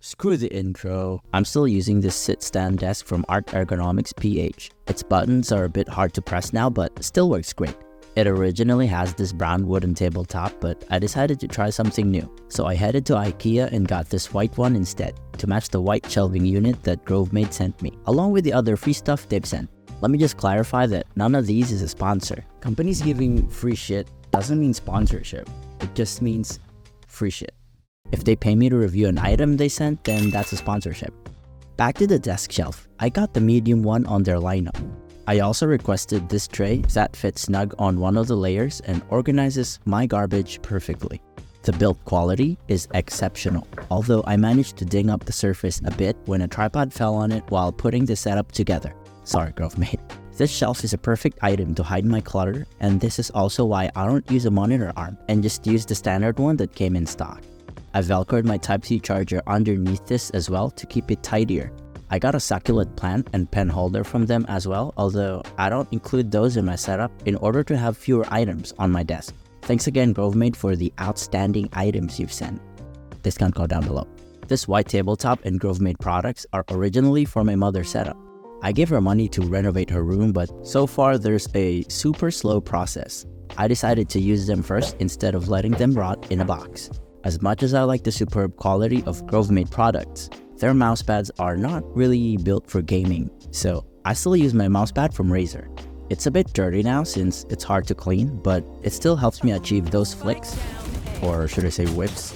Screw the intro. I'm still using this sit-stand desk from Art Ergonomics PH. Its buttons are a bit hard to press now, but still works great. It originally has this brown wooden tabletop, but I decided to try something new. So I headed to IKEA and got this white one instead, to match the white shelving unit that GroveMate sent me, along with the other free stuff they've sent. Let me just clarify that none of these is a sponsor. Companies giving free shit doesn't mean sponsorship. It just means free shit. If they pay me to review an item they sent, then that's a sponsorship. Back to the desk shelf. I got the medium one on their lineup. I also requested this tray that fits snug on one of the layers and organizes my garbage perfectly. The build quality is exceptional, although I managed to ding up the surface a bit when a tripod fell on it while putting the setup together. Sorry, GroveMate. This shelf is a perfect item to hide my clutter, and this is also why I don't use a monitor arm and just use the standard one that came in stock. I velcroed my Type-C charger underneath this as well to keep it tidier. I got a succulent plant and pen holder from them as well, although I don't include those in my setup in order to have fewer items on my desk. Thanks again, GroveMate, for the outstanding items you've sent. Discount code down below. This white tabletop and GroveMate products are originally for my mother's setup. I gave her money to renovate her room, but so far there's a super slow process. I decided to use them first instead of letting them rot in a box. As much as I like the superb quality of GroveMate products, their mousepads are not really built for gaming, so I still use my mousepad from Razer. It's a bit dirty now since it's hard to clean, but it still helps me achieve those flicks, or should I say whips.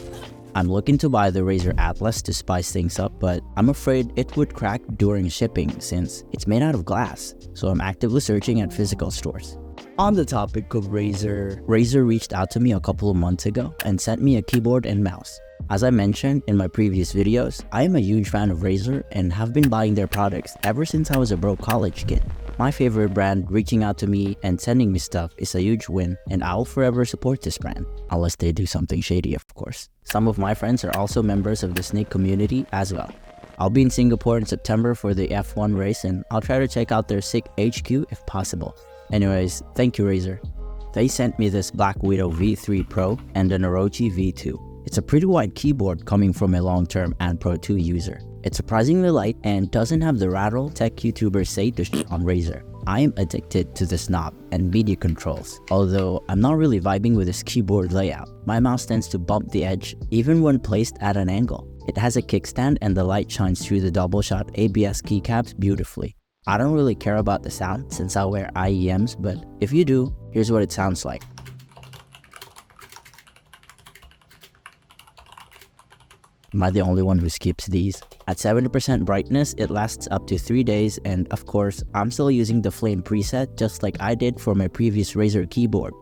I'm looking to buy the Razer Atlas to spice things up, but I'm afraid it would crack during shipping since it's made out of glass, so I'm actively searching at physical stores. On the topic of Razer reached out to me a couple of months ago and sent me a keyboard and mouse. As I mentioned in my previous videos, I am a huge fan of Razer and have been buying their products ever since I was a broke college kid. My favorite brand reaching out to me and sending me stuff is a huge win, and I will forever support this brand, unless they do something shady, of course. Some of my friends are also members of the Snake community as well. I'll be in Singapore in September for the F1 race, and I'll try to check out their sick HQ if possible. Anyways, thank you, Razer. They sent me this Black Widow V3 Pro and an Orochi V2. It's a pretty wide keyboard coming from a long-term and Pro 2 user. It's surprisingly light and doesn't have the rattle tech YouTubers say to shit on Razer. I am addicted to this knob and media controls, although I'm not really vibing with this keyboard layout. My mouse tends to bump the edge even when placed at an angle. It has a kickstand and the light shines through the double-shot ABS keycaps beautifully. I don't really care about the sound since I wear IEMs, but if you do, here's what it sounds like. Am I the only one who skips these? At 70% brightness, it lasts up to 3 days, and of course, I'm still using the flame preset just like I did for my previous Razer keyboard.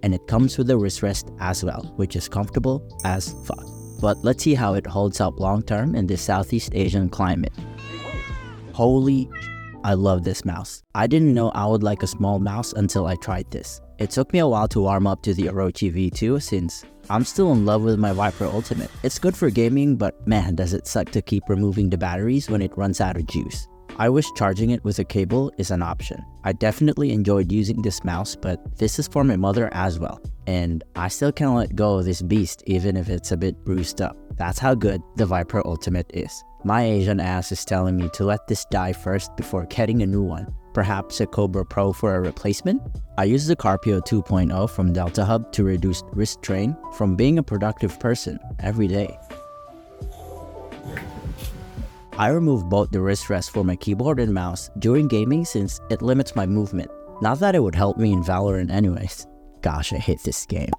And it comes with a wrist rest as well, which is comfortable as fuck. But let's see how it holds up long term in this Southeast Asian climate. Holy, I love this mouse. I didn't know I would like a small mouse until I tried this. It took me a while to warm up to the Orochi V2 since I'm still in love with my Viper Ultimate. It's good for gaming, but man, does it suck to keep removing the batteries when it runs out of juice. I wish charging it with a cable is an option. I definitely enjoyed using this mouse, but this is for my mother as well. And I still can't let go of this beast even if it's a bit bruised up. That's how good the Viper Ultimate is. My Asian ass is telling me to let this die first before getting a new one. Perhaps a Cobra Pro for a replacement? I use the Carpio 2.0 from Delta Hub to reduce wrist strain from being a productive person every day. I remove both the wrist rest for my keyboard and mouse during gaming since it limits my movement. Not that it would help me in Valorant anyways. Gosh, I hate this game.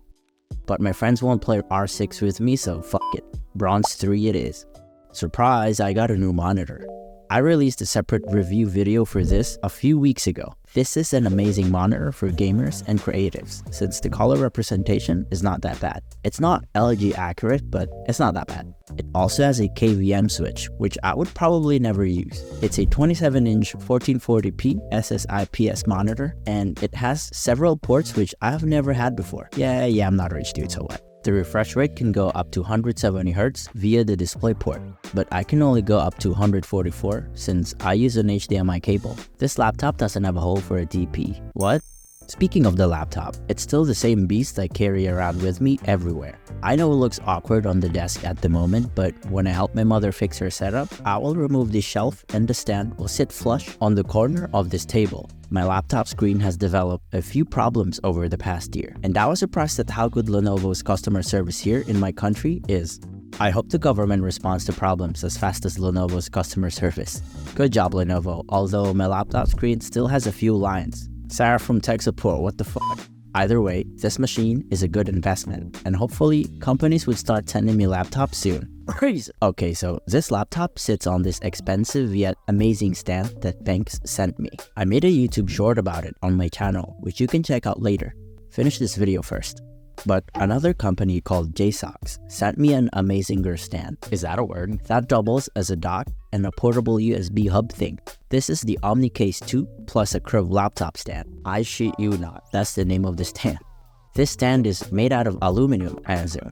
But my friends won't play R6 with me, so fuck it. Bronze 3 it is. Surprise, I got a new monitor. I released a separate review video for this a few weeks ago. This is an amazing monitor for gamers and creatives since the color representation is not that bad. It's not LG accurate, but it's not that bad. It also has a KVM switch, which I would probably never use. It's a 27-inch 1440p SSIPS monitor, and it has several ports which I've never had before. Yeah, I'm not a rich dude, so what? The refresh rate can go up to 170Hz via the DisplayPort, but I can only go up to 144 since I use an HDMI cable. This laptop doesn't have a hole for a DP. What? Speaking of the laptop, it's still the same beast I carry around with me everywhere. I know it looks awkward on the desk at the moment, but when I help my mother fix her setup, I will remove the shelf and the stand will sit flush on the corner of this table. My laptop screen has developed a few problems over the past year, and I was surprised at how good Lenovo's customer service here in my country is. I hope the government responds to problems as fast as Lenovo's customer service. Good job, Lenovo, although my laptop screen still has a few lines. Sarah from tech support, what the fuck? Either way, this machine is a good investment, and hopefully companies would start sending me laptops soon. Okay, so this laptop sits on this expensive yet amazing stand that Banks sent me. I made a YouTube short about it on my channel, which you can check out later. Finish this video first. But another company called JSOX sent me an amazinger stand. Is that a word? That doubles as a dock and a portable USB hub thing. This is the OmniCase 2 plus a curved laptop stand. I shit you not, that's the name of the stand. This stand is made out of aluminum, I assume,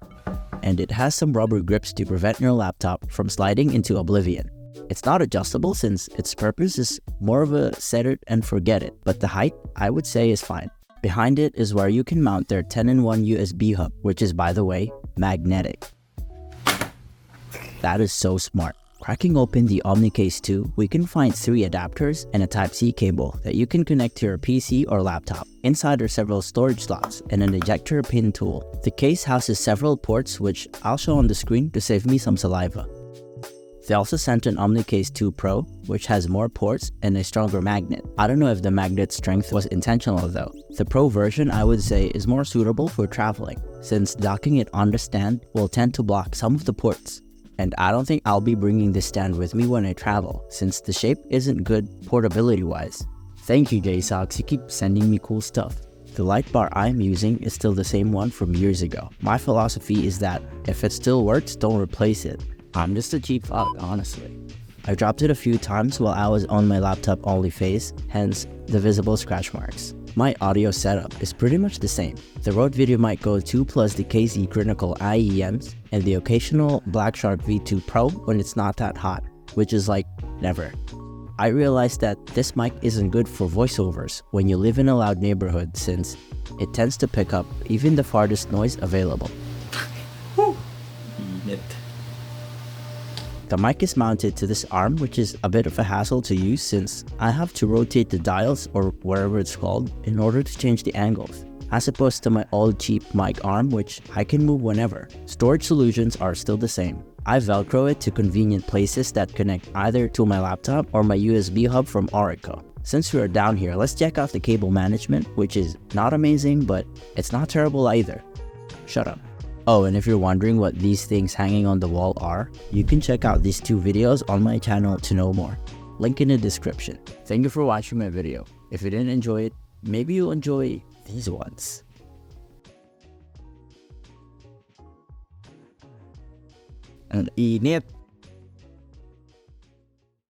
and it has some rubber grips to prevent your laptop from sliding into oblivion. It's not adjustable since its purpose is more of a set it and forget it, but the height, I would say, is fine. Behind it is where you can mount their 10-in-1 USB hub, which is, by the way, magnetic. That is so smart. Cracking open the OmniCase 2, we can find 3 adapters and a Type-C cable that you can connect to your PC or laptop. Inside are several storage slots and an ejector pin tool. The case houses several ports, which I'll show on the screen to save me some saliva. They also sent an OmniCase 2 Pro, which has more ports and a stronger magnet. I don't know if the magnet strength was intentional though. The Pro version, I would say, is more suitable for traveling, since docking it on the stand will tend to block some of the ports. And I don't think I'll be bringing this stand with me when I travel, since the shape isn't good portability-wise. Thank you, JSOX, you keep sending me cool stuff. The light bar I'm using is still the same one from years ago. My philosophy is that if it still works, don't replace it. I'm just a cheap fuck, honestly. I dropped it a few times while I was on my laptop only phase, hence the visible scratch marks. My audio setup is pretty much the same. The Rode Video Mic Go 2 plus the KZ Critical IEMs and the occasional Black Shark V2 Pro when it's not that hot, which is like never. I realized that this mic isn't good for voiceovers when you live in a loud neighborhood since it tends to pick up even the farthest noise available. The mic is mounted to this arm, which is a bit of a hassle to use since I have to rotate the dials or whatever it's called in order to change the angles, as opposed to my old cheap mic arm which I can move whenever. Storage solutions are still the same. I velcro it to convenient places that connect either to my laptop or my USB hub from Orico. Since we are down here, let's check out the cable management, which is not amazing, but it's not terrible either. Shut up. Oh, and if you're wondering what these things hanging on the wall are, you can check out these 2 videos on my channel to know more. Link in the description. Thank you for watching my video. If you didn't enjoy it, maybe you'll enjoy these ones. Ang init!